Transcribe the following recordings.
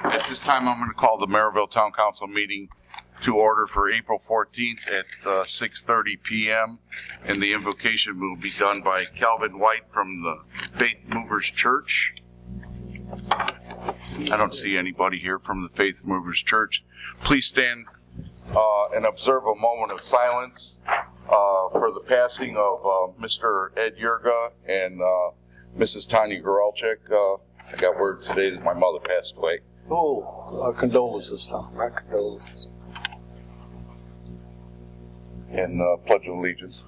At this time, I'm going to call the Maryville Town Council meeting to order for April 14th at 6:30 p.m. And the invocation will be done by Calvin White from the Faith Movers Church. I don't see anybody here from the Faith Movers Church. Please stand and observe a moment of silence for the passing of Mr. Ed Yurga and Mrs. Tanya Goralczyk. I got word today that my mother passed away. Oh, condolences, Tom. My condolences. And Pledge of Allegiance.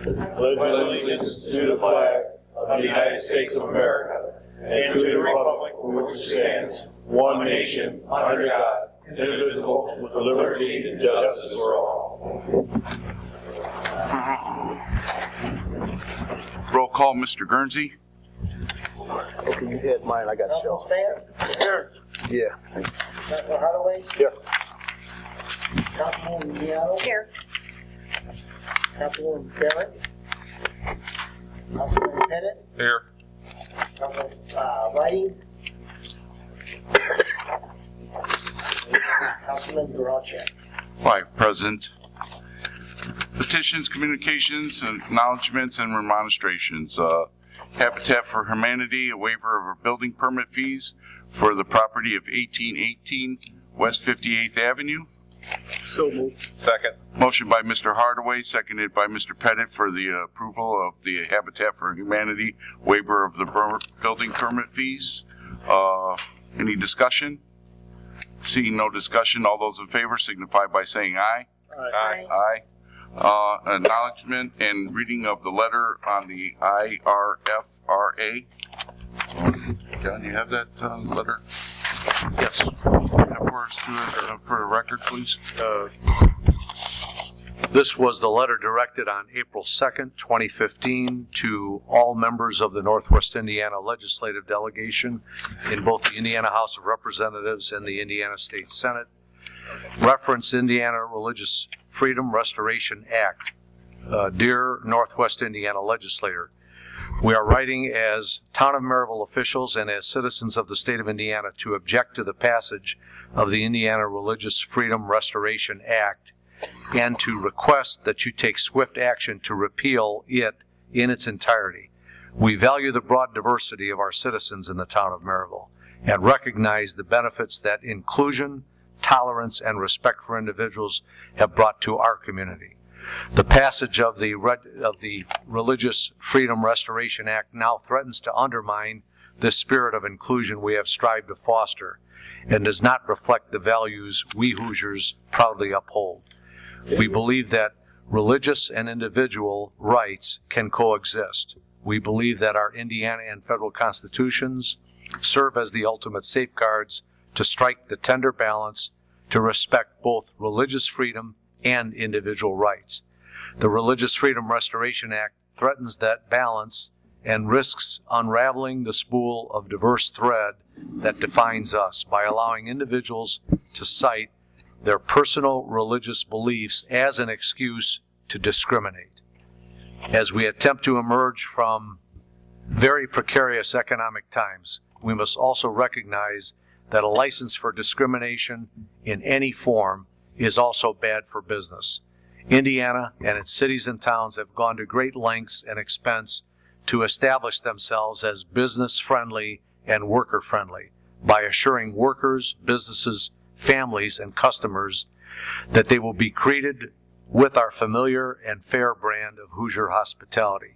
Pledge allegiance to the flag of the United States of America and to the republic for which it stands, one nation, under God, indivisible, with liberty and justice for all. Roll call, Mr. Guernsey. Okay, you had mine. I got Councilman yours. Spann? Yeah. Councilman Hardaway? Here. Councilwoman Deanna? Here. Councilwoman Barrett? Councilman Pettit? Here. Councilman Whiting? Councilman Goralczyk? Five present. Petitions, communications, acknowledgements, and remonstrations. Habitat for Humanity, a waiver of our building permit fees for the property of 1818 West 58th Avenue. So moved. Second. Motion by Mr. Hardaway, seconded by Mr. Pettit for the approval of the Habitat for Humanity waiver of the building permit fees. Any discussion? Seeing no discussion, all those in favor signify by saying aye. Aye. Aye. Acknowledgement and reading of the letter on the IRFRA. John, you have that letter? Yes. For the record, please. This was the letter directed on April 2nd, 2015 to all members of the Northwest Indiana Legislative Delegation in both the Indiana House of Representatives and the Indiana State Senate. Reference Indiana Religious Freedom Restoration Act. Dear Northwest Indiana Legislator, we are writing as Town of Maryville officials and as citizens of the state of Indiana to object to the passage of the Indiana Religious Freedom Restoration Act and to request that you take swift action to repeal it in its entirety. We value the broad diversity of our citizens in the town of Maryville and recognize the benefits that inclusion, tolerance, and respect for individuals have brought to our community. The passage of the Religious Freedom Restoration Act now threatens to undermine this spirit of inclusion we have strived to foster and does not reflect the values we Hoosiers proudly uphold. We believe that religious and individual rights can coexist. We believe that our Indiana and federal constitutions serve as the ultimate safeguards to strike the tender balance to respect both religious freedom and individual rights. The Religious Freedom Restoration Act threatens that balance and risks unraveling the spool of diverse thread that defines us by allowing individuals to cite their personal religious beliefs as an excuse to discriminate. As we attempt to emerge from very precarious economic times, we must also recognize that a license for discrimination in any form is also bad for business. Indiana and its cities and towns have gone to great lengths and expense to establish themselves as business-friendly and worker-friendly by assuring workers, businesses, families, and customers that they will be greeted with our familiar and fair brand of Hoosier hospitality.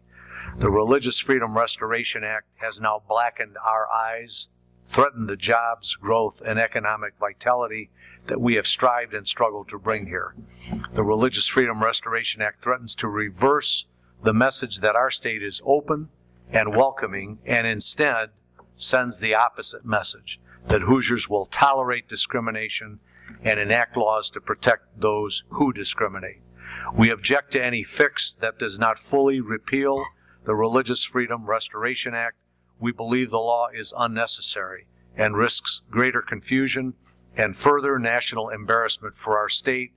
The Religious Freedom Restoration Act has now blackened our eyes, threatened the jobs, growth, and economic vitality that we have strived and struggled to bring here. The Religious Freedom Restoration Act threatens to reverse the message that our state is open and welcoming, and instead sends the opposite message, that Hoosiers will tolerate discrimination and enact laws to protect those who discriminate. We object to any fix that does not fully repeal the Religious Freedom Restoration Act. We believe the law is unnecessary and risks greater confusion and further national embarrassment for our state.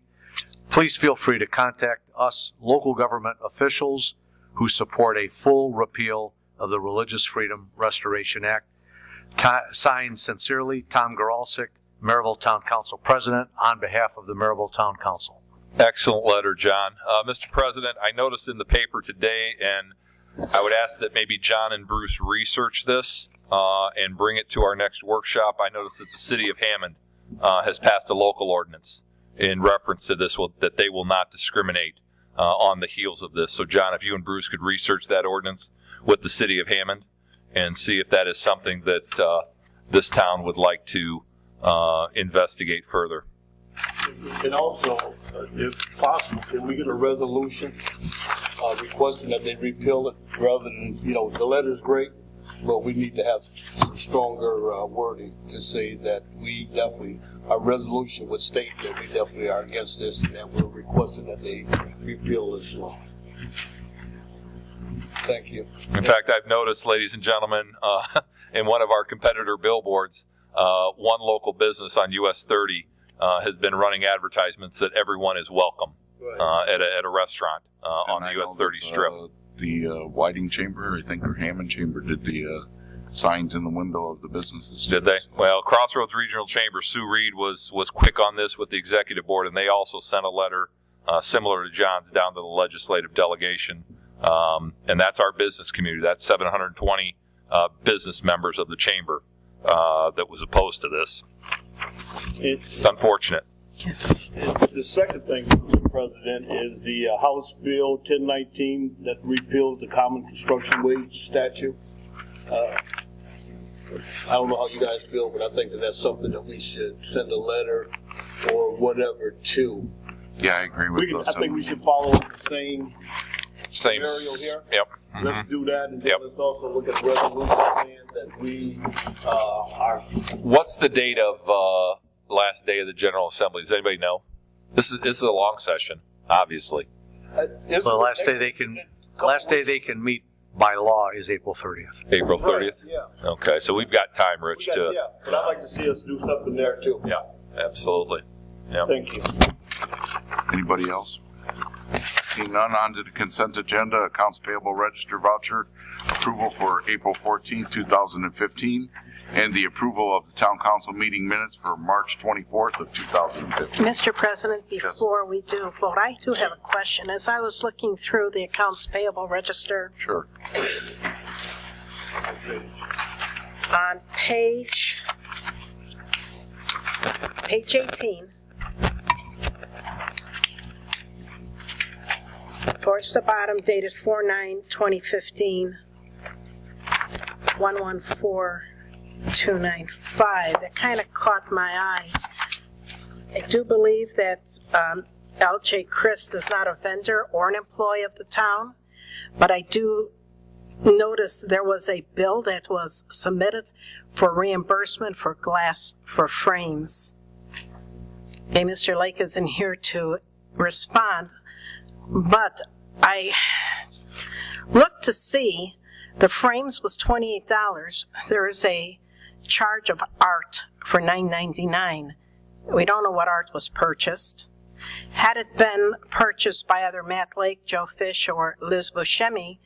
Please feel free to contact us local government officials who support a full repeal of the Religious Freedom Restoration Act. Signed sincerely, Tom Goralczyk, Maryville Town Council President, on behalf of the Maryville Town Council. Excellent letter, John. Mr. President, I noticed in the paper today, and I would ask that maybe John and Bruce research this and bring it to our next workshop. I noticed that the city of Hammond has passed a local ordinance in reference to this, that they will not discriminate on the heels of this. So, John, if you and Bruce could research that ordinance with the city of Hammond and see if that is something that this town would like to investigate further. And also, if possible, can we get a resolution requesting that they repeal it rather than, the letter's great, but we need to have some stronger wording to say that we definitely, our resolution would state that we definitely are against this and that we're requesting that they repeal this law. Thank you. In fact, I've noticed, ladies and gentlemen, in one of our competitor billboards, one local business on US 30 has been running advertisements that everyone is welcome at a restaurant on the US 30 strip. The Whiting Chamber, I think, or Hammond Chamber did the signs in the window of the businesses. Did they? Well, Crossroads Regional Chamber, Sue Reed was quick on this with the executive board, and they also sent a letter similar to John's down to the legislative delegation. And that's our business community. That's 720 business members of the chamber that was opposed to this. It's unfortunate. The second thing, Mr. President, is the House Bill 1019 that repeals the common construction wage statute. I don't know how you guys feel, but I think that that's something that we should send a letter or whatever to. Yeah, I agree with those. I think we should follow the same Same. scenario here. Yep. Mm-hmm. Let's do that, and then Yep. let's also look at resolution saying that we are. What's the date of last day of the General Assembly? Does anybody know? This is a long session, obviously. The last day they can meet by law is April 30th. April 30th? Right, yeah. Okay, so we've got time, Rich, to... Yeah, but I'd like to see us do something there too. Yeah, absolutely. Yeah. Thank you. Anybody else? Seeing none, on to the consent agenda. Accounts payable register voucher approval for April 14, 2015, and the approval of the town council meeting minutes for March 24th of 2015. Mr. President, before we do vote, I do have a question. As I was looking through the accounts payable register Sure. on page 18, towards the bottom, dated 4/9/2015, 114295. That kind of caught my eye. I do believe that L.J. Christ is not a vendor or an employee of the town, but I do notice there was a bill that was submitted for reimbursement for glass for frames. Okay, Mr. Lake isn't here to respond, but I looked to see the frames was $28. There is a charge of art for $9.99. We don't know what art was purchased. Had it been purchased by either Matt Lake, Joe Fish, or Liz Buscemi,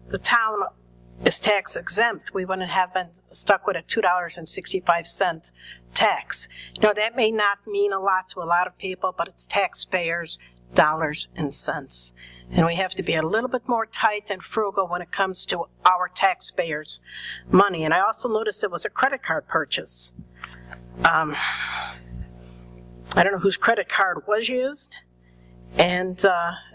the town is tax exempt. We wouldn't have been stuck with a $2.65 tax. Now, that may not mean a lot to a lot of people, but it's taxpayers' dollars and cents. And we have to be a little bit more tight and frugal when it comes to our taxpayers' money. And I also noticed it was a credit card purchase. I don't know whose credit card was used. And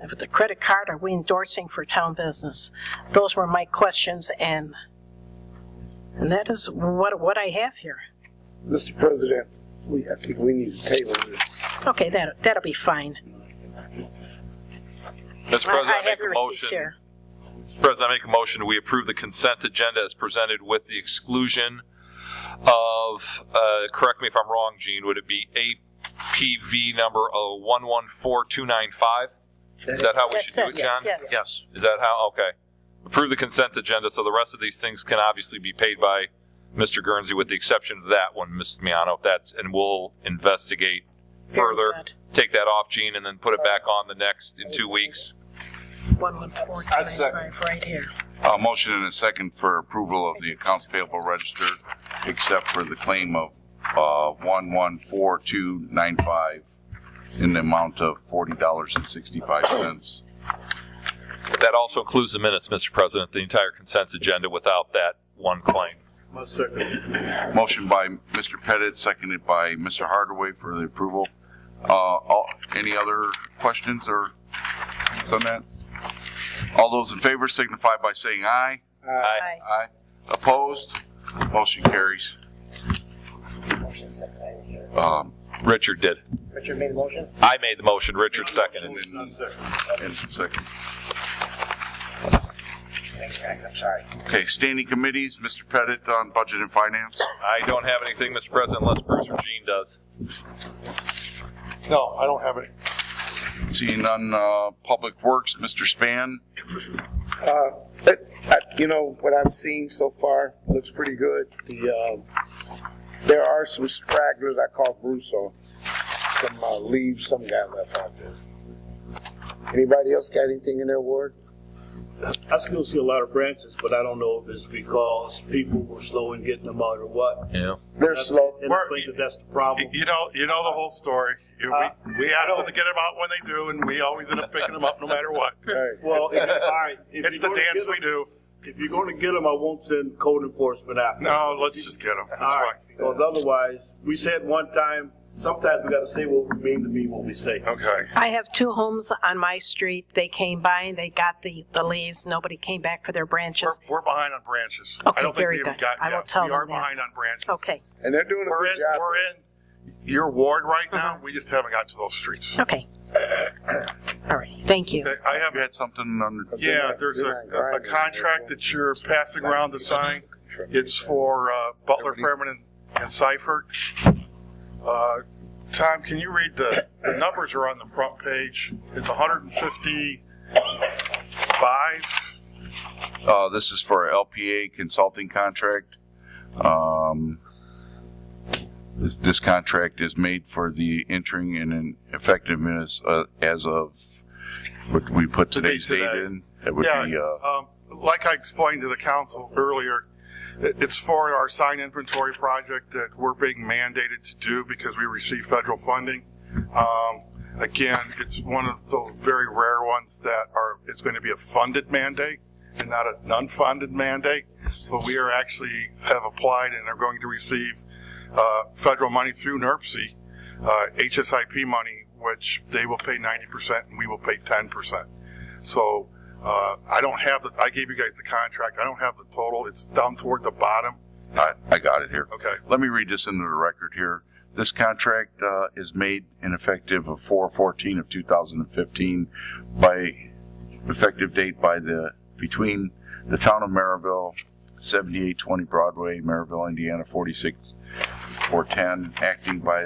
with the credit card, are we endorsing for town business? Those were my questions, and that is what I have here. Mr. President, I think we need to table this. Okay, that'll be fine. Mr. President, I I have make the a receipts motion. here. Mr. President, I make a motion that we approve the consent agenda as presented with the exclusion of, correct me if I'm wrong, Gene, would it be APV number 114295? Is that how we should do it, John? Yes. Yes. Is that how? Okay. Approve the consent agenda so the rest of these things can obviously be paid by Mr. Guernsey with the exception of that one, Mrs. Miano. And we'll investigate further. Very good. Take that off, Gene, and then put it back on the next in 2 weeks. 11425 right here. Motion and a second for approval of the accounts payable register, except for the claim of 114295 in the amount of $40.65. That also includes the minutes, Mr. President, the entire consent agenda without that one claim. My second. Motion by Mr. Pettit, seconded by Mr. Hardaway for the approval. Any other questions or on that? All those in favor signify by saying aye. Aye. Aye. Opposed? Motion carries. Motion second, I didn't hear. Richard did. Richard made the motion? I made the motion. Richard seconded. And second. Thanks, Frank, I'm sorry. Okay, standing committees, Mr. Pettit on budget and finance. I don't have anything, Mr. President, unless Bruce or Gene does. No, I don't have any. Seeing none, public works, Mr. Span. You know, what I've seen so far looks pretty good. There are some stragglers I call Bruce on. Some leaves some guy left out there. Anybody else got anything in their ward? I still see a lot of branches, but I don't know if it's because people were slow in getting them out or what. Yeah. They're slow. And I think that's the problem. You know the whole story. We ask them to get them out when they do, and we always end up picking them up no matter what. Right. Well, all right. if It's you're the gonna dance get we 'em- do. If you're going to get them, I won't send code enforcement after. No, let's just get them. That's All right, fine. because otherwise, we said one time, sometimes we got to say what we mean what we say. Okay. I have 2 homes on my street. They came by and they got the leaves. Nobody came back for their branches. We're behind on branches. Okay, I don't think very we even good. got I will yet. tell We are them that. behind on branches. Okay, And they're doing a We're good in. job. We're in your ward right now. Uh-huh. We just haven't got to those streets. okay. All right, thank you. Okay, I have. You had something on, Yeah, there's a contract that you're passing around to sign. It's for Butler, Fairman, and Seifert. Tom, can you read the numbers are on the front page? It's 155. this is for a LPA consulting contract. This contract is made for the entering and an effectiveness as of what we put today's date today. in. It would Yeah, be, like I explained to the council earlier, it's for our sign inventory project that we're being mandated to do because we receive federal funding. Again, it's one of those very rare ones that it's going to be a funded mandate and not a non-funded mandate. So we are actually have applied and are going to receive federal money through NERC, HSIP money, which they will pay 90% and we will pay 10%. So I don't have I gave you guys the contract. I don't have the total. It's down toward the bottom. I got it here. Okay. Let me read this into the record here. This contract is made and effective of 4/14 of 2015 by effective date between the town of Maryville, 7820 Broadway, Maryville, Indiana 46410, acting by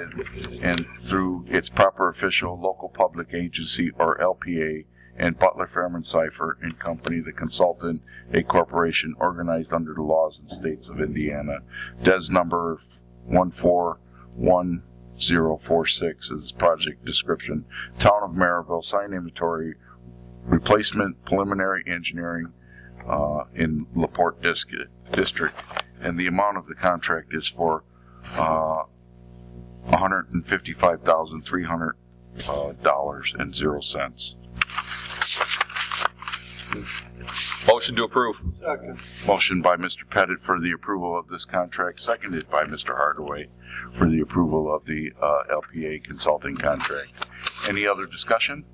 and through its proper official local public agency or LPA, and Butler, Fairman, Seifert and Company, the consultant, a corporation organized under the laws and states of Indiana. Des number 141046 is project description. Town of Maryville, sign inventory, replacement, preliminary engineering in LaPorte District. And the amount of the contract is for $155,300.00. Motion to approve. Second. Motion by Mr. Pettit for the approval of this contract, seconded by Mr. Hardaway for the approval of the LPA consulting contract. Any other discussion?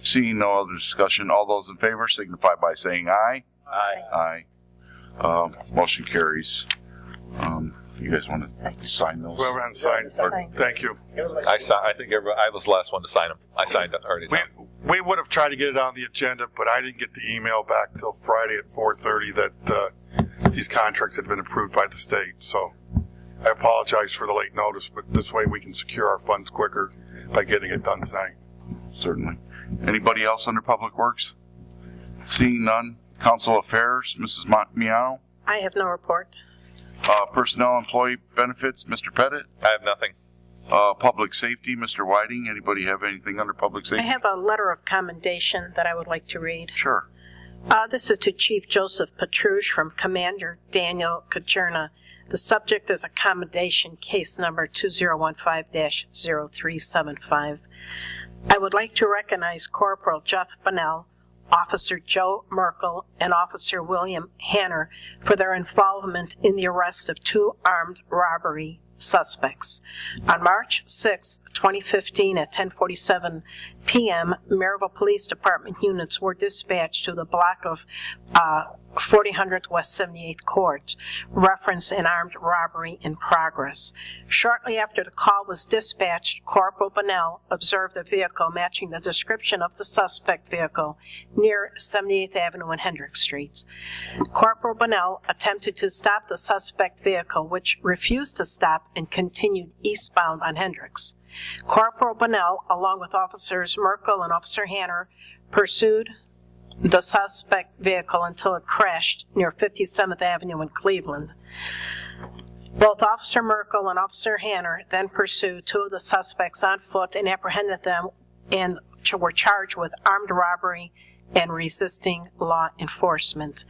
Seeing no other discussion, all those in favor signify by saying aye. Aye. Aye. Motion carries. You guys want to sign those? Whoever on sign. Sign. Thank you. I think everybody, I was the last one to sign them. I signed it already. We would have tried to get it on the agenda, but I didn't get the email back till Friday at 4:30 that these contracts had been approved by the state. So I apologize for the late notice, but this way we can secure our funds quicker by getting it done tonight. Certainly. Anybody else under Public Works? Seeing none. Council Affairs, Mrs. Miano. I have no report. Personnel Employee Benefits, Mr. Pettit. I have nothing. Public Safety, Mr. Whiting. Anybody have anything under Public I Safety? have a letter of commendation that I would like to read. Sure. This is to Chief Joseph Petrush from Commander Daniel Kajerna. The subject is accommodation case number 2015-0375. I would like to recognize Corporal Jeff Bonnell, Officer Joe Merkel, and Officer William Hanner for their involvement in the arrest of 2 armed robbery suspects. On March 6, 2015 at 10:47 p.m., Maryville Police Department units were dispatched to the block of 4000 West 78th Court, reference an armed robbery in progress. Shortly after the call was dispatched, Corporal Bonnell observed a vehicle matching the description of the suspect vehicle near 78th Avenue and Hendricks Streets. Corporal Bonnell attempted to stop the suspect vehicle, which refused to stop and continued eastbound on Hendricks. Corporal Bonnell, along with Officers Merkel and Officer Hanner, pursued the suspect vehicle until it crashed near 57th Avenue in Cleveland. Both Officer Merkel and Officer Hanner then pursued 2 of the suspects on foot and apprehended them and were charged with armed robbery and resisting law enforcement.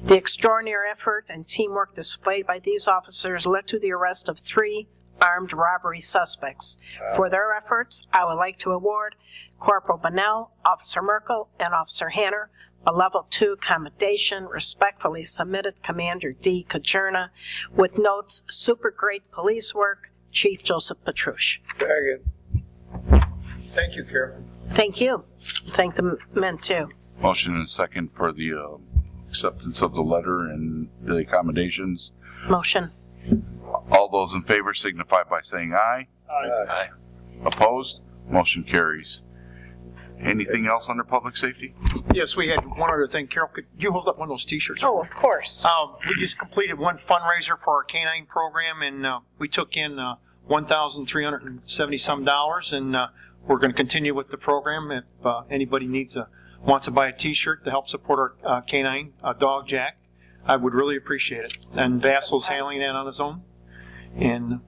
The extraordinary effort and teamwork displayed by these officers led to the arrest of 3 armed robbery suspects. For their efforts, I would like to award Corporal Bonnell, Officer Merkel, and Officer Hanner a Level 2 commendation. Respectfully submitted, Commander D. Kajerna, with notes, super great police work, Chief Joseph Petrush. Second. Thank you, Carol. Thank you. Thank the men, too. Motion and second for the acceptance of the letter and the accommodations. Motion. All those in favor signify by saying aye. Aye. Opposed? Motion carries. Anything else under public safety? Yes, we had one other thing. Carol, could you hold up one of those T-shirts? Oh, of course. We just completed one fundraiser for our canine program, and we took in $1,370 some, and we're going to continue with the program. If anybody wants to buy a T-shirt to help support our canine dog, Jack, I would really appreciate it. And Vassal's handling that on his own. And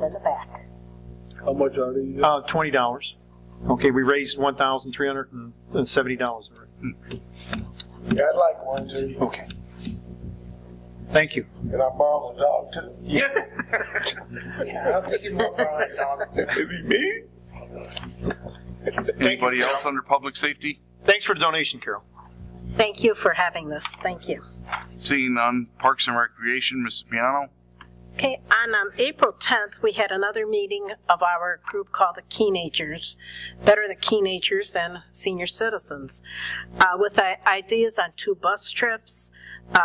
In the back. How much are they? $20. Okay, we raised $1,370. Yeah, I'd like one too. Okay. Thank you. Can I borrow the dog too? I don't think you will borrow that dog. Is he me? Anybody else under public safety? Thanks for the donation, Carol. Thank you for having this. Thank you. Seeing none, Parks and Recreation, Mrs. Piano. Okay, on April 10th, we had another meeting of our group called the Keenagers, better the Keenagers than senior citizens, with ideas on 2 bus trips,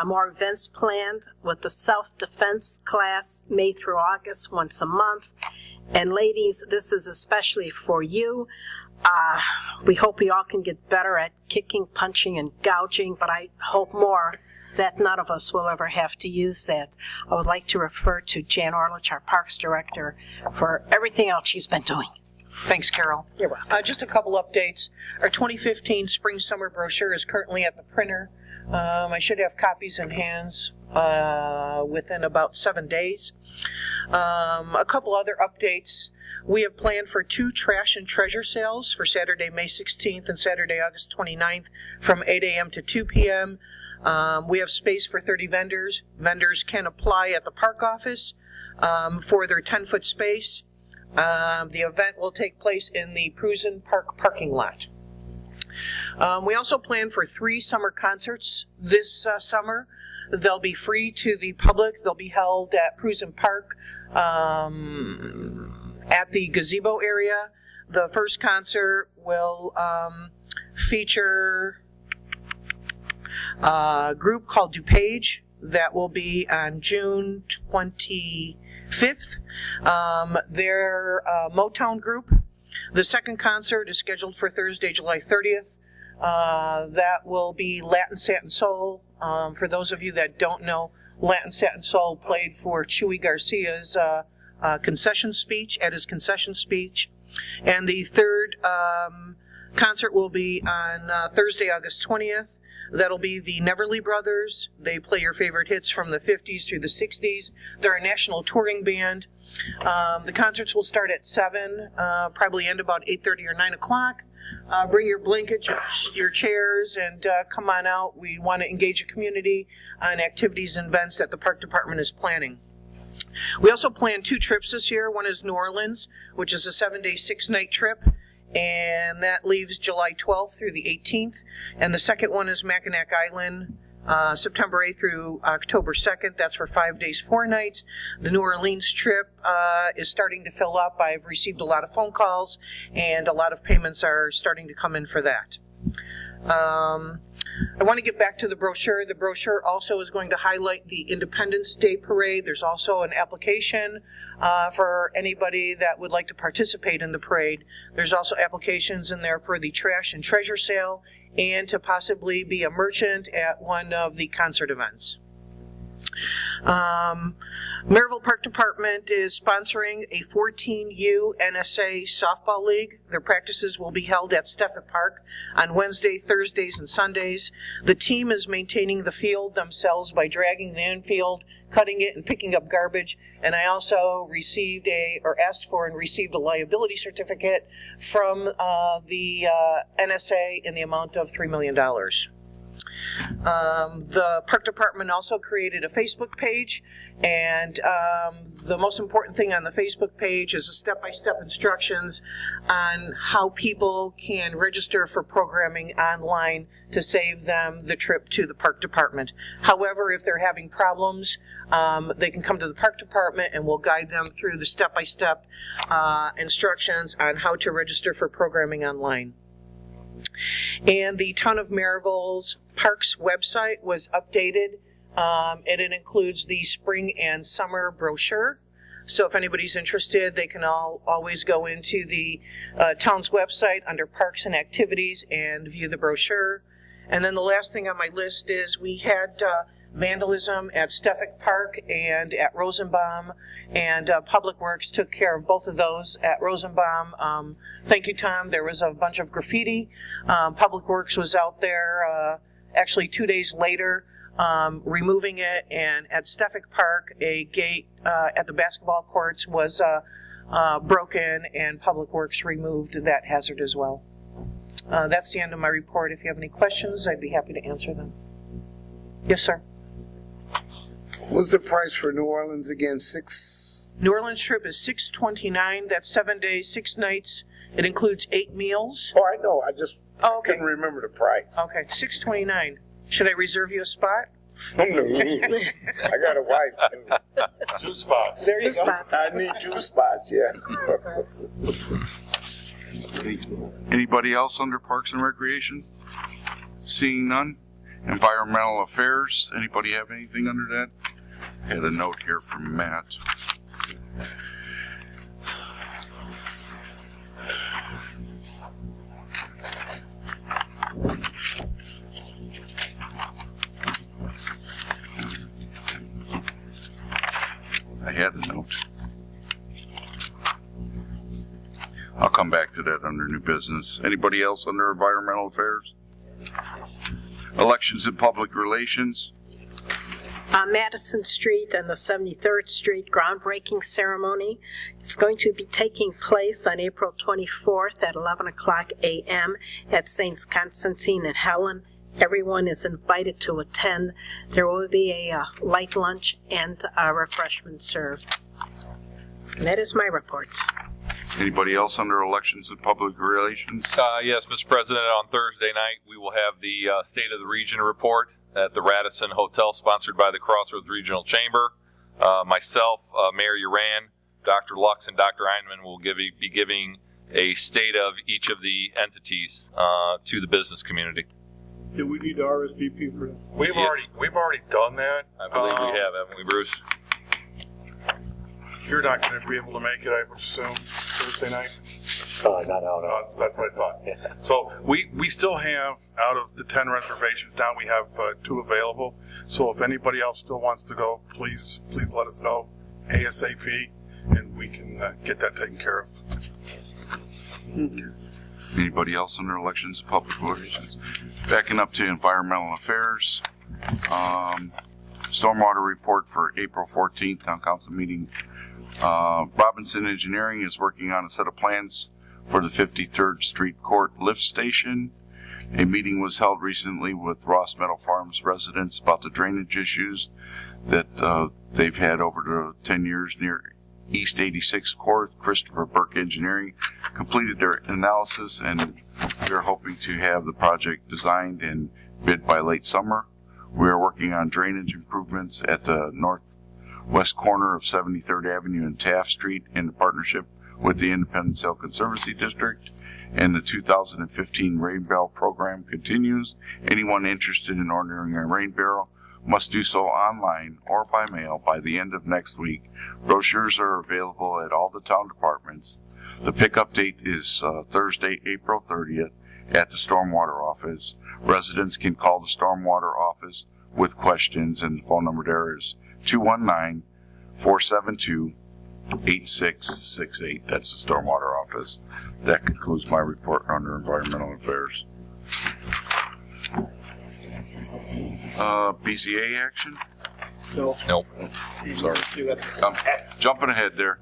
more events planned with the self-defense class May through August once a month. And ladies, this is especially for you. We hope we all can get better at kicking, punching, and gouging, but I hope more that none of us will ever have to use that. I would like to refer to Jan Orlich, our Parks Director, for everything else she's been doing. Thanks, Carol. You're welcome. Just a couple updates. Our 2015 spring-summer brochure is currently at the printer. I should have copies in hands within about 7 days. A couple other updates. We have planned for 2 trash and treasure sales for Saturday, May 16th and Saturday, August 29th from 8 a.m. to 2 p.m. We have space for 30 vendors. Vendors can apply at the park office for their 10-foot space. The event will take place in the Prusen Park parking lot. We also plan for 3 summer concerts this summer. They'll be free to the public. They'll be held at Prusen Park at the gazebo area. The first concert will feature a group called DuPage that will be on June 25th. They're a Motown group. The second concert is scheduled for Thursday, July 30th. That will be Latin Satin Soul. For those of you that don't know, Latin Satin Soul played for Chuy Garcia's concession speech, at his concession speech. And the third Concert will be on Thursday, August 20th. That'll be the Neverly Brothers. They play your favorite hits from the 50s through the 60s. They're a national touring band. The concerts will start at 7, probably end about 8:30 or 9 o'clock. Bring your blankets, your chairs, and come on out. We want to engage the community on activities and events that the park department is planning. We also plan 2 trips this year. One is New Orleans, which is a 7-day, 6-night trip, and that leaves July 12th through the 18th. And the second one is Mackinac Island, September 8th through October 2nd. That's for 5 days, 4 nights. The New Orleans trip is starting to fill up. I've received a lot of phone calls, and a lot of payments are starting to come in for that. I want to get back to the brochure. The brochure also is going to highlight the Independence Day Parade. There's also an application for anybody that would like to participate in the parade. There's also applications in there for the trash and treasure sale and to possibly be a merchant at one of the concert events. Maryville Park Department is sponsoring a 14U NSA softball league. Their practices will be held at Steffett Park on Wednesday, Thursdays, and Sundays. The team is maintaining the field themselves by dragging the infield, cutting it, and picking up garbage. And I also asked for and received a liability certificate from the NSA in the amount of $3 million. The park department also created a Facebook page, and the most important thing on the Facebook page is a step-by-step instructions on how people can register for programming online to save them the trip to the park department. However, if they're having problems, they can come to the park department and we'll guide them through the step-by-step instructions on how to register for programming online. And the Town of Maryville's Parks website was updated, and it includes the spring and summer brochure. So if anybody's interested, they can always go into the town's website under Parks and Activities and view the brochure. And then the last thing on my list is we had vandalism at Steffett Park and at Rosenbaum, and Public Works took care of both of those at Rosenbaum. Thank you, Tom. There was a bunch of graffiti. Public Works was out there actually 2 days later removing it, and at Steffett Park, a gate at the basketball courts was broken, and Public Works removed that hazard as well. That's the end of my report. If you have any questions, I'd be happy to answer them. Yes, sir. What's the price for New Orleans again? New Orleans trip is $629. That's 7 days, 6 nights. It includes 8 meals. Oh, I know. I just okay. couldn't remember the price. Okay, $629. Should I reserve you a spot? No. I got a wife. 2 spots. There you go. Spots. I need 2 spots, yeah. Anybody else under Parks and Recreation? Seeing none. Environmental Affairs. Anybody have anything under that? Had a note here from Matt. I had a note. I'll come back to that under new business. Anybody else under Environmental Affairs? Elections and Public Relations. Madison Street and the 73rd Street groundbreaking ceremony. It's going to be taking place on April 24th at 11 o'clock a.m. at St. Constantine and Helen. Everyone is invited to attend. There will be a light lunch and refreshments served. And that is my report. Anybody else under Elections and Public Relations? Yes, Mr. President, on Thursday night, we will have the State of the Region report at the Radisson Hotel, sponsored by the Crossroads Regional Chamber. Myself, Mayor Uran, Dr. Lux, and Dr. Einman will be giving a state of each of the entities to the business community. Do we need to RSVP for that? We've Yes. already done that. I believe we have, haven't we, Bruce? You're not going to be able to make it, I would assume, Thursday night. No. That's what I thought. So we still have, out of the 10 reservations now, we have 2 available. So if anybody else still wants to go, please let us know ASAP, and we can get that taken care of. Anybody else under elections and public relations? Backing up to environmental affairs. Stormwater report for April 14th town council meeting. Robinson Engineering is working on a set of plans for the 53rd Street Court lift station. A meeting was held recently with Ross Meadow Farms residents about the drainage issues that they've had over the 10 years near East 86th Court. Christopher Burke Engineering completed their analysis, and we're hoping to have the project designed and bid by late summer. We are working on drainage improvements at the northwest corner of 73rd Avenue and Taft Street in partnership with the Independence Hill Conservancy District. And the 2015 Rain Barrel program continues. Anyone interested in ordering a rain barrel must do so online or by mail by the end of next week. Brochures are available at all the town departments. The pickup date is Thursday, April 30th at the Stormwater office. Residents can call the Stormwater office with questions, and the phone number there is 219-472-8668. That's the Stormwater office. That concludes my report under environmental affairs. BZA action? No. Nope. Sorry. I'm jumping ahead there.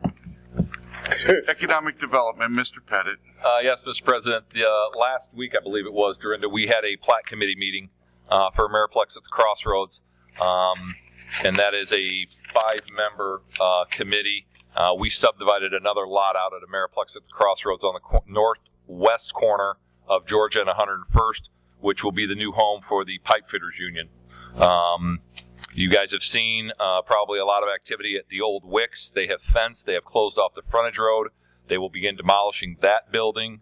Economic development, Mr. Pettit. Yes, Mr. President. Last week, I believe it was, Dorinda, we had a plat committee meeting for Ameriplex at the Crossroads, and that is a 5-member committee. We subdivided another lot out at Ameriplex at the Crossroads on the northwest corner of Georgia and 101st, which will be the new home for the Pipe Fitters Union. You guys have seen probably a lot of activity at the old Wicks. They have fenced. They have closed off the frontage road. They will begin demolishing that building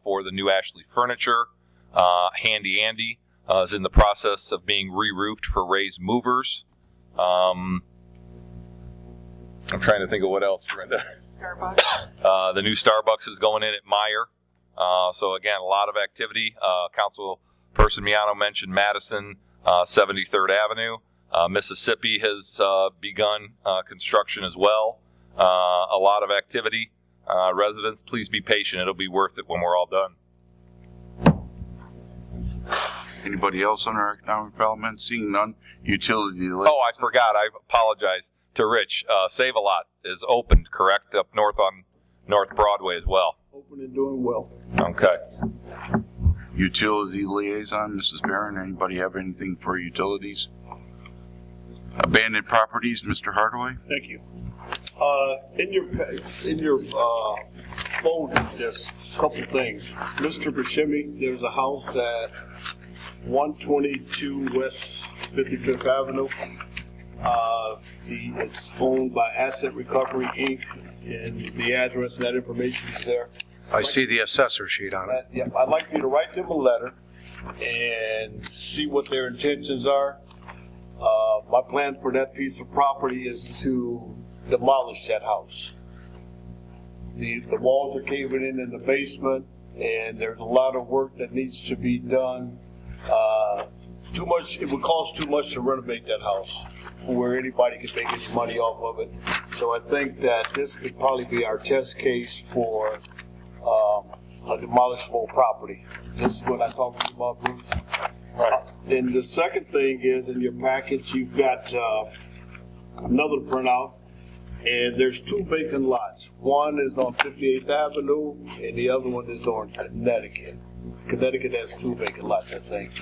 for the new Ashley Furniture. Handy Andy is in the process of being re-roofed for Ray's Movers. I'm trying to think of what else, Brenda. Starbucks. The new Starbucks is going in at Meyer. So again, a lot of activity. Councilperson Miano mentioned Madison, 73rd Avenue. Mississippi has begun construction as well. A lot of activity. Residents, please be patient. It'll be worth it when we're all done. Anybody else under economic development? Seeing none. Utility. Oh, I forgot. I apologize to Rich. Save a Lot is opened, correct? Up north on North Broadway as well. Open and doing well. Okay. Utility liaison, Mrs. Barron. Anybody have anything for utilities? Abandoned properties, Mr. Hardaway. Thank you. In your folder, there's a couple things. Mr. Buscemi, there's a house at 122 West 55th Avenue. It's owned by Asset Recovery, Inc., and the address and that information is there. I see the assessor sheet on it. Yeah, I'd like you to write them a letter and see what their intentions are. My plan for that piece of property is to demolish that house. The walls are caving in the basement, and there's a lot of work that needs to be done. Too much. It would cost too much to renovate that house where anybody could make any money off of it. So I think that this could probably be our test case for a demolishable property. This is what I talked to you about, Bruce. Right. Then the second thing is, in your package, you've got another printout, and there's 2 vacant lots. One is on 58th Avenue, and the other one is on Connecticut. Connecticut has 2 vacant lots, I think.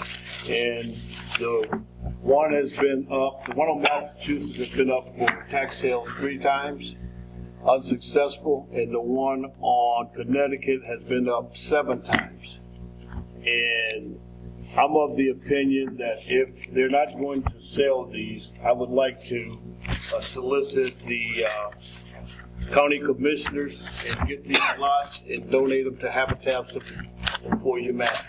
And the one has been up, the one on Massachusetts has been up for tax sales 3 times, unsuccessful, and the one on Connecticut has been up 7 times. And I'm of the opinion that if they're not going to sell these, I would like to solicit the county commissioners and get these lots and donate them to Habitat for Humanity.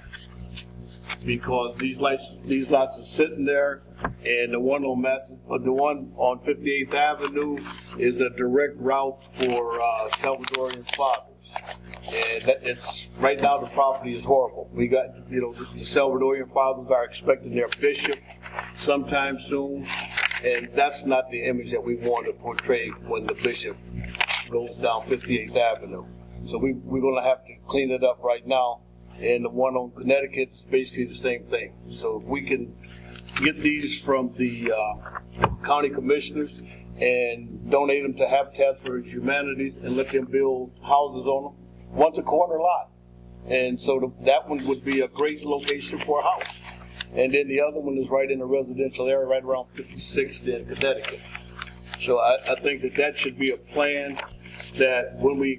Because these lots are sitting there, and the one on 58th Avenue is a direct route for Salvadorian fathers. And it's right now the property is horrible. We got, the Salvadorian fathers are expecting their bishop sometime soon, and that's not the image that we want to portray when the bishop goes down 58th Avenue. So we're going to have to clean it up right now. and the one on Connecticut is basically the same thing. So if we can get these from the county commissioners and donate them to Habitat for Humanity and let them build houses on them, one's a corner lot. And so that one would be a great location for a house. And then the other one is right in a residential area, right around 56th in Connecticut. So I think that should be a plan that when we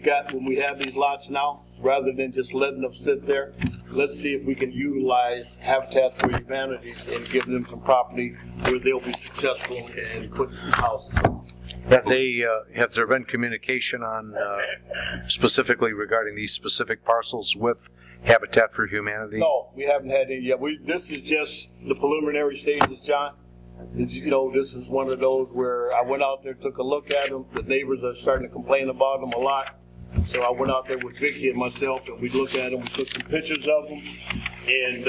have these lots now, rather than just letting them sit there, let's see if we can utilize Habitat for Humanity and give them some property where they'll be successful in putting houses on. Has there been communication on, specifically regarding these specific parcels with Habitat for Humanity? No, we haven't had any yet. This is just the preliminary stages, John. This is one of those where I went out there, took a look at them. The neighbors are starting to complain about them a lot. So I went out there with Vicky and myself, and we looked at them. We took some pictures of them, and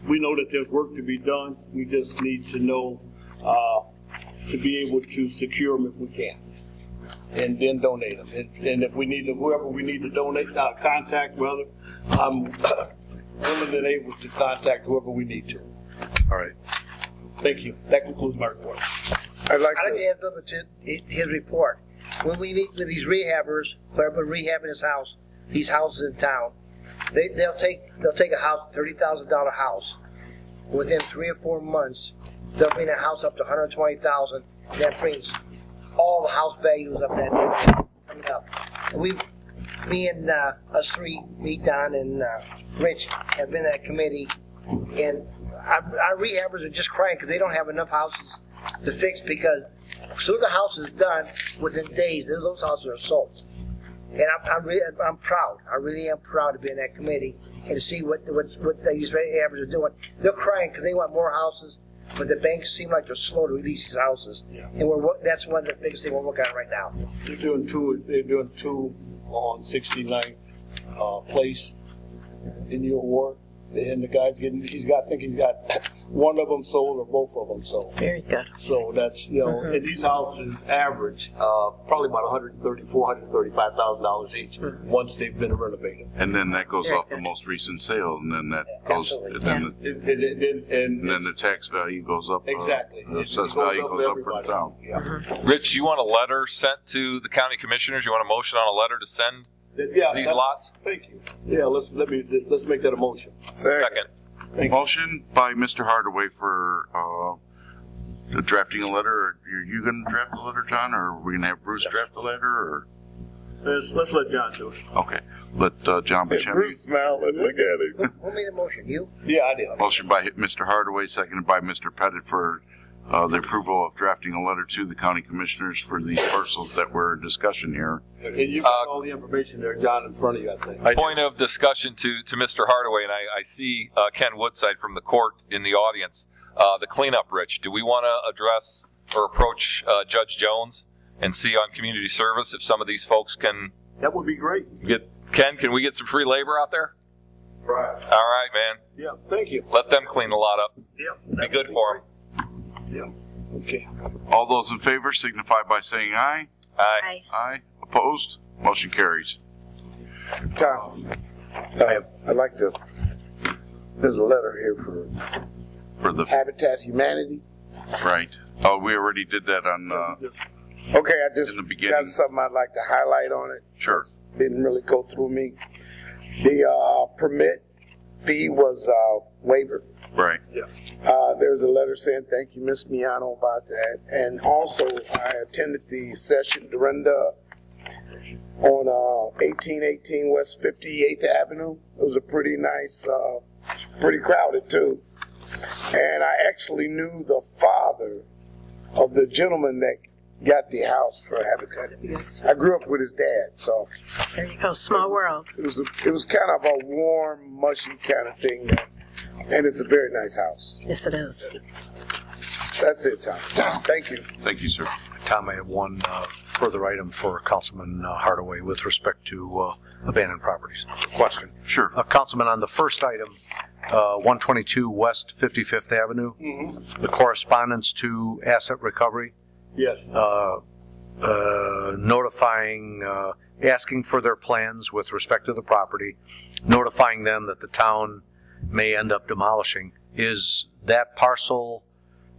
we know that there's work to be done. We just need to know to be able to secure them if we can, and then donate them. And if we need to, whoever we need to donate, contact, whether I'm willing and able to contact whoever we need to. All right. Thank you. That concludes my report. I'd like I'd like to, to add up to his report. When we meet with these rehabbers, whoever rehabbing his house, these houses in town, they'll take a house, $30,000 house. Within 3 or 4 months, they'll bring that house up to $120,000. That brings all the house values up that coming up. And me and us three, me, Don, and Rich, have been at committee, and our rehabbers are just crying because they don't have enough houses to fix, because as soon as the house is done, within days, those houses are sold. And I'm proud. I really am proud to be in that committee and to see what these rehabbers are doing. They're crying because they want more houses, but the banks seem like they're slow to release these houses. Yeah. And that's one of the biggest things we're working on right now. They're doing two on 69th place in the award. And the guy's I think he's got one of them sold or both of them sold. Very good. So that's, and these houses average probably about $135,000 each once they've been renovated. And then that goes Very off the good. most recent sale, and then that goes, Absolutely. and then the tax value goes up. Exactly. The It assessed goes value up goes for up for the everybody. town. Yeah. Rich, you want a letter sent to the county commissioners? You want a motion on a letter to send Yeah, these that- lots? Thank you. Yeah, let's make that a motion. Second. Motion by Mr. Hardaway for drafting a letter. Are you going to draft the letter, John, or are we going to have Bruce draft the letter? Or Let's let John do it. okay, let John Buscemi. Bruce smiling, look at him. Who made a motion? You? Yeah, I did. Motion by Mr. Hardaway, seconded by Mr. Pettit for the approval of drafting a letter to the county commissioners for these parcels that were in discussion here. And you got all the information there, John, in front of you, I think. Point of discussion to Mr. Hardaway, and I see Ken Woodside from the court in the audience. The cleanup, Rich, do we want to address or approach Judge Jones and see on community service if some of these folks can That would be great. Ken, can we get some free labor out there? Right. All right, man. Yeah, thank you. Let them clean the lot up. Yeah. Be good for them. Yeah. Okay. All those in favor signify by saying aye. Aye. Aye. Opposed? Motion carries. Tom, I'd like to, there's a letter here For the Habitat Humanity. right. Oh, we already did that on. Okay, I just In the beginning. got something I'd like to highlight on it. Sure. Didn't really go through me. The permit fee was waiver. Right. There's a letter saying thank you, Ms. Miano, about that. And also, I attended the session, Dorinda, on 1818 West 58th Avenue. It was a pretty nice, pretty crowded too. And I actually knew the father of the gentleman that got the house for Habitat. I grew up with his dad, so There you go. Small world. it was kind of a warm, mushy kind of thing. And it's a very nice house. Yes, it is. That's it, Tom. Thank you. Thank you, sir. Tom, I have one further item for Councilman Hardaway with respect to abandoned properties. Question. Sure. Councilman, on the first item, 122 West 55th Avenue, the correspondence to asset recovery, Yes. notifying, asking for their plans with respect to the property, notifying them that the town may end up demolishing. Is that parcel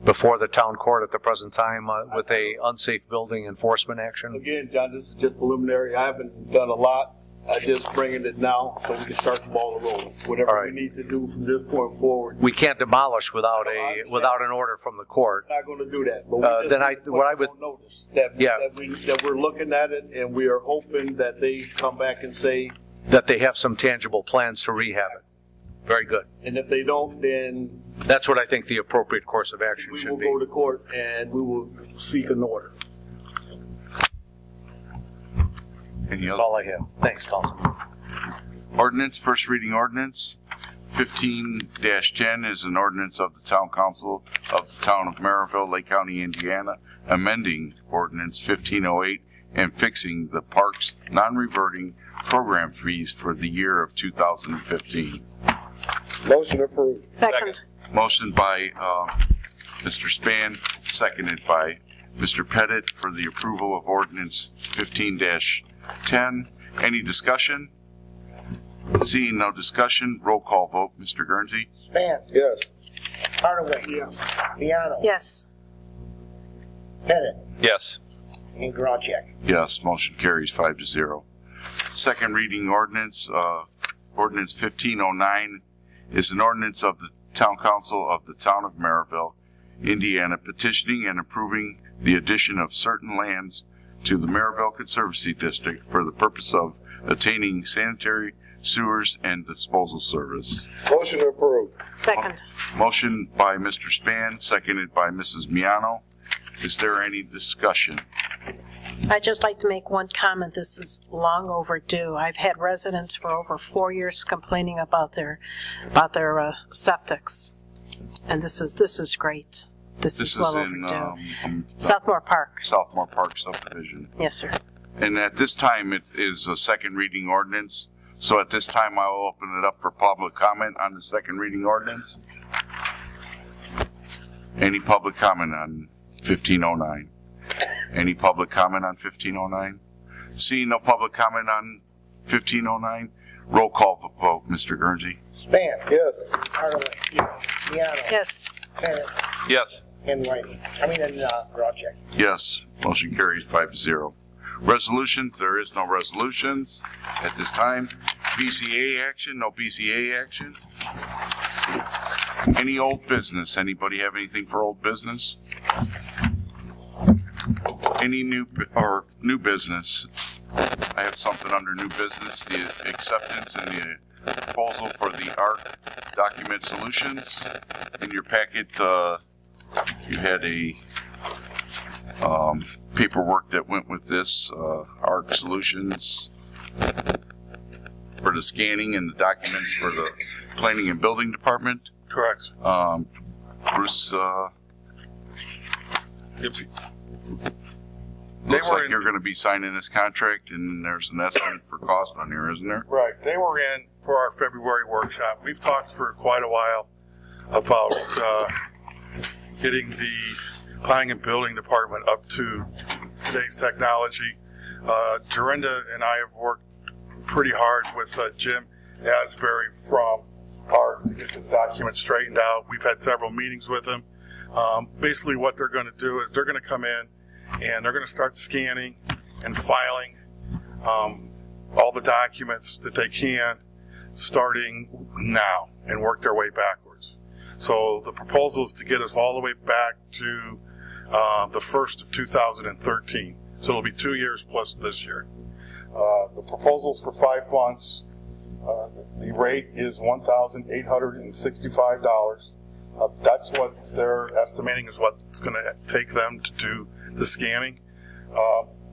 before the town court at the present time with a unsafe building enforcement action? Again, John, this is just preliminary. I haven't done a lot. I just bringing it now so we can start the ball rolling. Whatever All right. we need to do from this point forward. We can't demolish without I without an order from the court. We're not going to do that. But we just Then need to what I put would- on notice that, Yeah. that we're looking at it and we are hoping that they come back and say, That they have some tangible plans to rehab it. Very good. and if they don't, then That's what I think the appropriate course of action we should will be. go to court and we will seek an order. Any That's other all I have. Thanks, Councilman. ordinance? First reading ordinance. 15-10 is an ordinance of the Town Council of the Town of Maryville, Lake County, Indiana, amending ordinance 1508 and fixing the parks non-reverting program fees for the year of 2015. Motion approved. Second. Motion by Mr. Span, seconded by Mr. Pettit for the approval of ordinance 15-10. Any discussion? Seeing no discussion, roll call vote. Mr. Guernsey? Span, Yes. Hardaway, Piano, Yes. Pettit, Yes. and Geralcheck. Yes, motion carries 5-0. Second reading ordinance, ordinance 1509 is an ordinance of the Town Council of the Town of Maryville, Indiana, petitioning and approving the addition of certain lands to the Maryville Conservancy District for the purpose of attaining sanitary sewers and disposal service. Motion approved. Second. Motion by Mr. Span, seconded by Mrs. Miano. Is there any discussion? I'd just like to make one comment. This is long overdue. I've had residents for over 4 years complaining about their septics, and this is great. This This is is well in overdue. Southmore Park. Southmore Park subdivision. Yes, sir. And at this time, it is a second reading ordinance. So at this time, I will open it up for public comment on the second reading ordinance. Any public comment on 1509? Any public comment on 1509? Seeing no public comment on 1509, roll call vote. Mr. Guernsey? Span, Yes. Hardaway, Piano, Yes. Pettit, Yes. and Whiting. And Geralcheck. Yes. Motion carries 5-0. Resolutions, there is no resolutions at this time. BCA action, no BCA action. Any old business? Anybody have anything for old business? Any new business? I have something under new business, the acceptance and the proposal for the ARC Document Solutions. In your packet, you had a paperwork that went with this, ARC Solutions for the scanning and the documents for the Planning and Building Department. Correct. Bruce, If- looks were like in- you're going to be signing this contract, and there's an estimate for cost on here, isn't there? Right, they were in for our February workshop. We've talked for quite a while about getting the Planning and Building Department up to today's technology. Dorinda and I have worked pretty hard with Jim Asbury from ARC to get this document straightened out. We've had several meetings with him. Basically what they're going to do is they're going to come in and they're going to start scanning and filing all the documents that they can starting now and work their way backwards. So the proposal is to get us all the way back to the 1st of 2013. So it'll be 2 years plus this year. The proposal's for 5 months. The rate is $1,865. That's what they're estimating is what it's going to take them to do the scanning.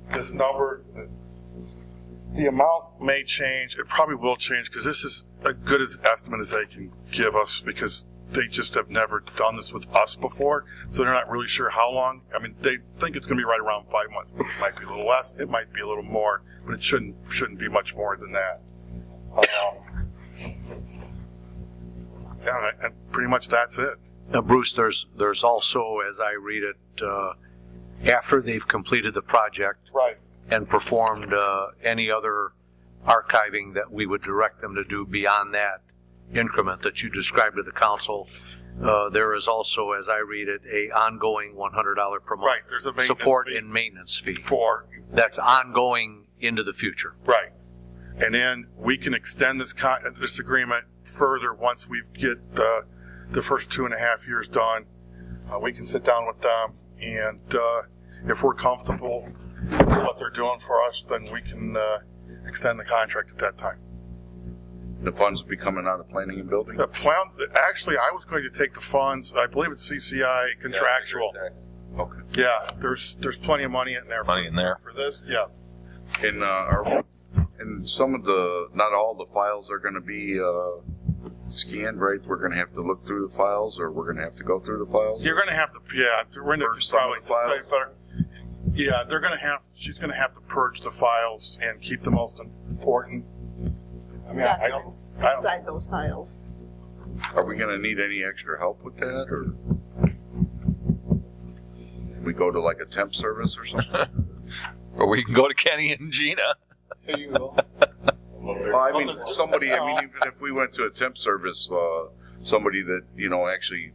This number, the amount may change. It probably will change because this is as good as estimate as they can give us because they just have never done this with us before. So they're not really sure how long. I mean, they think it's going to be right around 5 months. It might be a little less. It might be a little more, but it shouldn't be much more than that. Yeah, and pretty much that's it. Now, Bruce, there's also, as I read it, after they've completed the project, Right. and performed any other archiving that we would direct them to do beyond that increment that you described to the council. There is also, as I read it, a ongoing $100 per month Right, there's a maintenance support fee. and maintenance fee For, that's ongoing into the future. right. And then we can extend this agreement further once we get the first 2.5 years done. We can sit down with them, and if we're comfortable with what they're doing for us, then we can extend the contract at that time. The funds will be coming out of planning and building? The plan, actually, I was going to take the funds. I believe it's CCI contractual. Okay. Yeah, there's plenty of money in there. Money in there. For this, yes. And some of not all the files are going to be scanned, right? We're going to have to look through the files, or we're going to have to go through the files? You're going to have to, yeah, we're going to Purge some probably of the files? say better. Yeah, she's going to have to purge the files and keep the most important. I mean, I don't, inside those files. Are we going to need any extra help with that, or we go to like a temp service or something? Or we can go to Kenny and Gina. Here you go. Well, I mean, even if we went to a temp service, somebody that, actually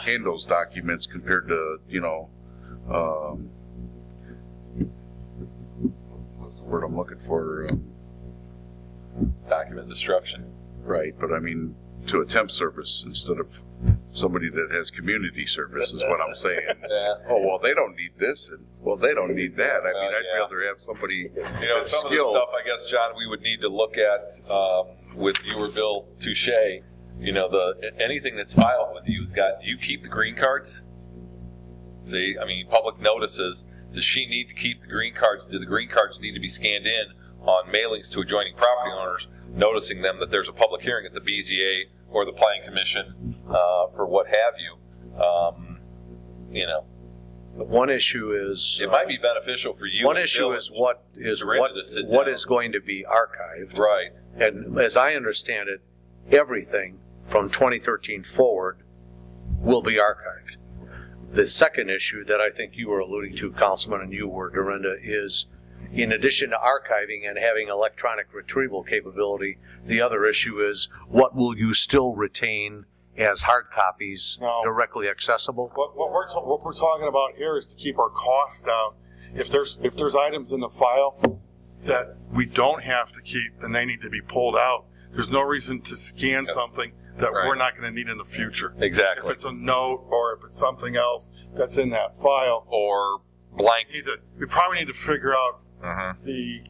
handles documents compared to, what's the word I'm looking for? Document destruction. Right, but I mean, to a temp service instead of somebody that has community service is what I'm saying. Yeah. Oh, well, they don't need this, and well, they don't need that. I mean, I'd yeah. rather have somebody that's Some of the skilled. stuff, I guess, John, we would need to look at with you or Bill Touche. Anything that's filed with you do you keep the green cards? See, I mean, public notices. Does she need to keep the green cards? Do the green cards need to be scanned in on mailings to adjoining property owners, noticing them that there's a public hearing at the BZA or the Planning Commission for what have you? But one issue is It might be beneficial for you. one and issue Bill is what is Dorinda to sit what down. is going to be archived. Right. And as I understand it, everything from 2013 forward will be archived. The second issue that I think you were alluding to, Councilman, and you were, Dorinda, is in addition to archiving and having electronic retrieval capability, the other issue is what will you still retain as hard copies No. directly accessible? What we're talking about here is to keep our costs down. If there's items in the file that we don't have to keep, then they need to be pulled out. There's no reason to scan something that Right. we're not going to need in the future. Exactly. If it's a note or if it's something else that's in that file, Or blank. we probably need to figure out Mm-hmm. the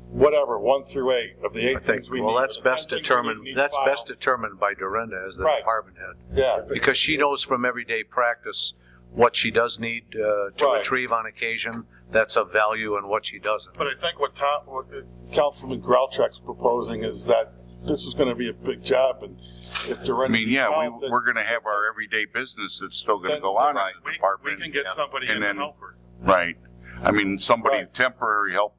whatever 1 through 8 of the 8 I think, things we need. that's The 10 best things we determined. need That's filed. best determined by Dorinda as the Right. department head, Yeah, because she knows from everyday practice what she does need to Right. retrieve on occasion. That's of value, and what she doesn't. but I think what Councilman Grauchek's proposing is that this is going to be a big job, and if I Dorinda mean, yeah, needs help, then- we're going to have our everyday business that's still going to then- go on then in the we department. can get somebody And in then- to help her. Right. I mean, somebody Right. temporary help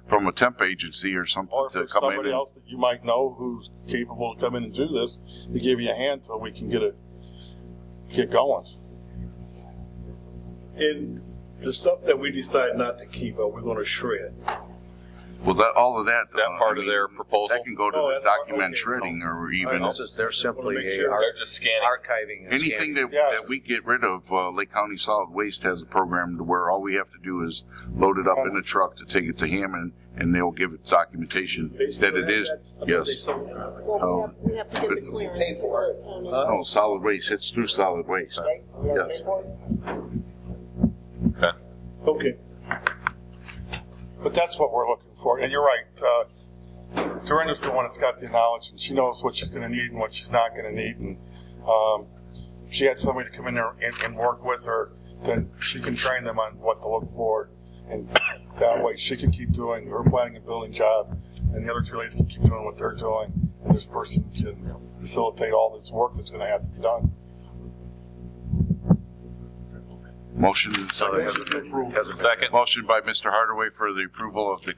from a temp agency or something Or if to there's come in. somebody else that you might know who's capable to come in and do this, to give you a hand so we can get going. And the stuff that we decide not to keep, are we going to shred? Well, all of that. That part of their proposal? That can go to Oh, the that's part- document okay. shredding, or even They're simply Wanna make sure. They're just scanning. archiving and anything scanning. that we get rid of. Lake County Solid Waste has a program to where all we have to do is load it up in a truck to take it to Hammond, and they'll give it documentation that it is. Yes. Well, we have to get the clearance. Pay for it. Oh, solid waste. It's through solid waste. Okay? We have to Yes. pay for it? Okay. But that's what we're looking for. And you're right. Dorinda's the one that's got the knowledge, and she knows what she's going to need and what she's not going to need. And if she had somebody to come in there and work with her, then she can train them on what to look for. And that way she can keep doing her planning and building job, and the other two ladies can keep doing what they're doing. And this person can facilitate all this work that's going to have to be done. Motion is Has a second. Motion by Mr. Hardaway for the approval of the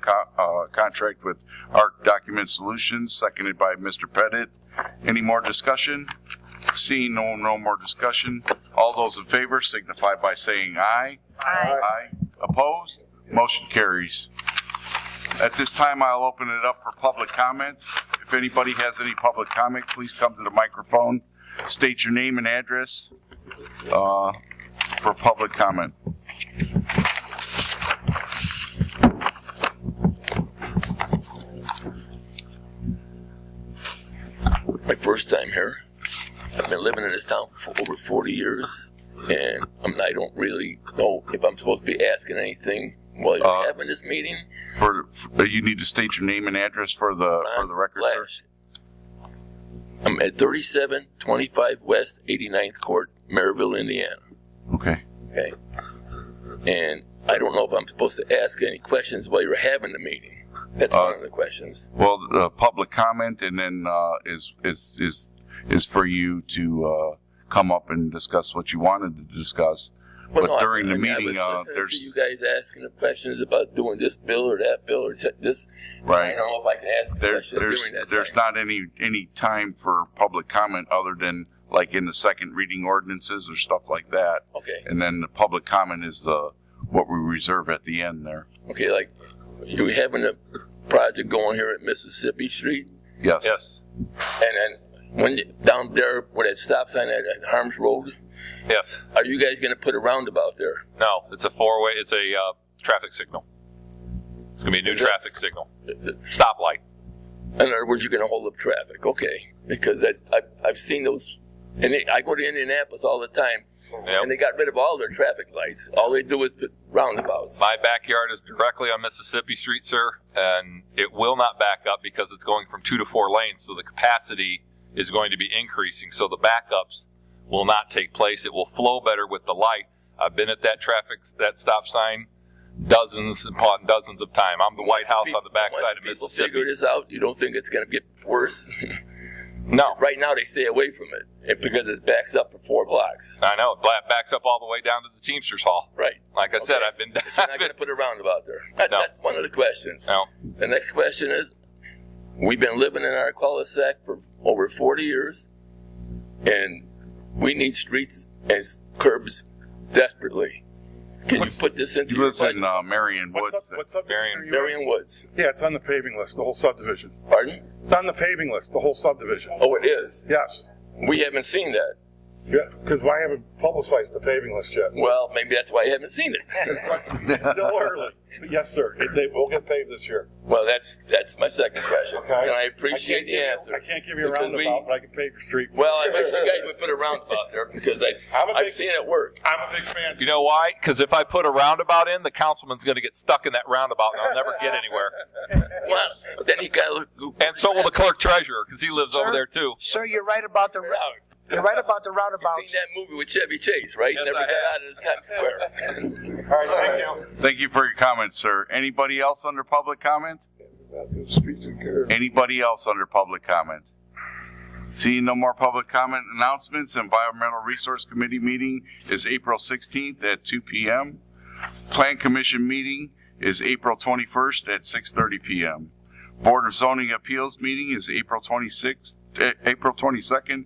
contract with ARC Document Solutions, seconded by Mr. Pettit. Any more discussion? Seeing no more discussion. All those in favor signify by saying aye. Aye. Aye. Opposed? Motion carries. At this time, I'll open it up for public comment. If anybody has any public comment, please come to the microphone, state your name and address for public comment. My first time here. I've been living in this town for over 40 years, and I don't really know if I'm supposed to be asking anything while you're having this meeting. For you need to state your name and address for the record, Flash. I'm at 3725 West 89th Court, Maryville, Indiana. Okay. Okay. And I don't know if I'm supposed to ask any questions while you're having the meeting. That's one of the questions. Well, the public comment, and then is for you to come up and discuss what you wanted to discuss. Well, but during the I meeting, was listening there's to you guys asking the questions about doing this bill or that bill or this. right. I don't know if I can ask questions during that There's time. not any time for public comment other than like in the second reading ordinances or stuff like that. Okay. And then the public comment is what we reserve at the end there. Okay, like you're having a project going here at Mississippi Street, Yes. Yes. and then when down there where that stop sign at Harms Road, Yes. are you guys going to put a roundabout there? No, it's a four-way, it's a traffic signal. It's going to be a new traffic signal. Stoplight. In other words, you're going to hold up traffic, okay? Because I've seen those, and I go to Indianapolis all the time, Yep. and they got rid of all their traffic lights. All they do is put roundabouts. My backyard is directly on Mississippi Street, sir, and it will not back up because it's going from 2 to 4 lanes, so the capacity is going to be increasing, so the backups will not take place. It will flow better with the light. I've been at that stop sign dozens upon dozens of times. I'm the White House on the backside of Once people Mississippi. figure this out, you don't think it's going to get worse? No, Right now, they stay away from it because it backs up for 4 blocks. I know. It backs up all the way down to the Teamsters Hall. Right. Like I said, Okay. I've been. But you're not going to put a roundabout there. No. That's one of the questions. No. The next question is, we've been living in our cul-de-sac for over 40 years, and we need streets and curbs desperately. Can you put this into He your lives in budget? Marion Woods. What subdivision Marion- are you in? Marion Woods. Yeah, it's on the paving list, the whole subdivision. Pardon? It's on the paving list, the whole subdivision. Oh, it is. Yes. We haven't seen that. Yeah, because I haven't publicized the paving list yet. Well, maybe that's why I haven't seen it. It's still early. Yes, sir. They will get paved this year. Well, that's my second question, Okay. and I appreciate the answer. I can't give you a Because roundabout, but I can pave your street. Well, I wish you guys would put a roundabout there because I've seen it work. I'm a big fan. You know why? Because if I put a roundabout in, the councilman's going to get stuck in that roundabout and I'll never get anywhere. Well, then he got to look. And so will the clerk treasurer because he lives over there too. Sir, you're right about the roundabouts. Seen that movie with Chevy Chase, right? Yes, Never I got out of the Times Square. All right, thank you. Thank you for your comments, sir. Anybody else under public comment? About the streets and curbs. Anybody else under public comment? Seeing no more public comment announcements, Environmental Resource Committee meeting is April 16th at 2 p.m. Plan Commission meeting is April 21st at 6:30 p.m. Board of Zoning Appeals meeting is April 22nd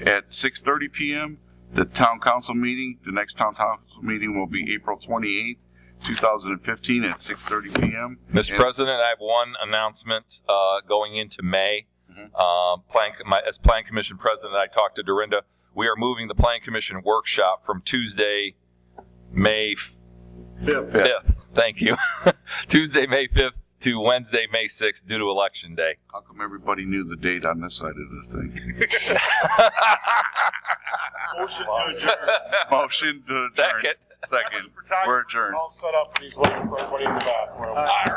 at 6:30 p.m. The Town Council meeting, the next Town Council meeting will be April 28th, 2015 at 6:30 p.m. Mr. President, I have one announcement going into May. As Plan Commission President, I talked to Dorinda. We are moving the Plan Commission workshop from Tuesday, May 5th. Thank you. Tuesday, May 5th to Wednesday, May 6th due to Election Day. How come everybody knew the date on this side of the thing? Motion to adjourn. Motion to adjourn. Second. Second. We're adjourned. All set up, and he's waiting for everybody in the back room. All right.